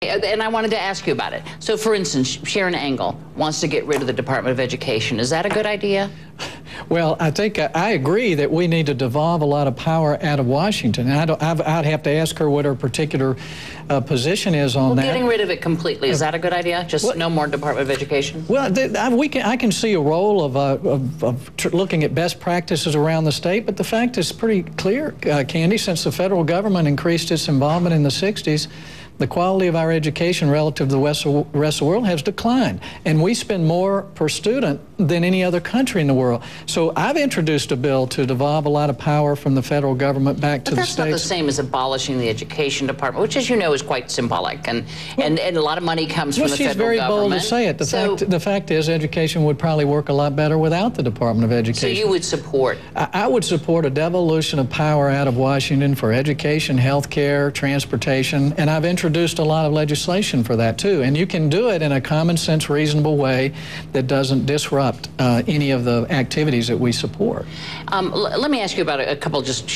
And I wanted to ask you about it. So, for instance, Sharon Engel wants to get rid of the Department of Education. Is that a good idea? Well, I think I agree that we need to devolve a lot of power out of Washington. And I'd have to ask her what her particular position is on that. Getting rid of it completely, is that a good idea? Just no more Department of Education? Well, I can see a role of looking at best practices around the state, but the fact is pretty clear, Candy, since the federal government increased its involvement in the 60s, the quality of our education relative to the rest of the world has declined. And we spend more per student than any other country in the world. So I've introduced a bill to devolve a lot of power from the federal government back to the states. But that's not the same as abolishing the education department, which, as you know, is quite symbolic. And a lot of money comes from the federal government. Well, she's very bold to say it. The fact is, education would probably work a lot better without the Department of Education. So you would support? I would support a devolution of power out of Washington for education, health care, transportation, and I've introduced a lot of legislation for that too. And you can do it in a common sense, reasonable way that doesn't disrupt any of the activities that we support. Let me ask you about a couple just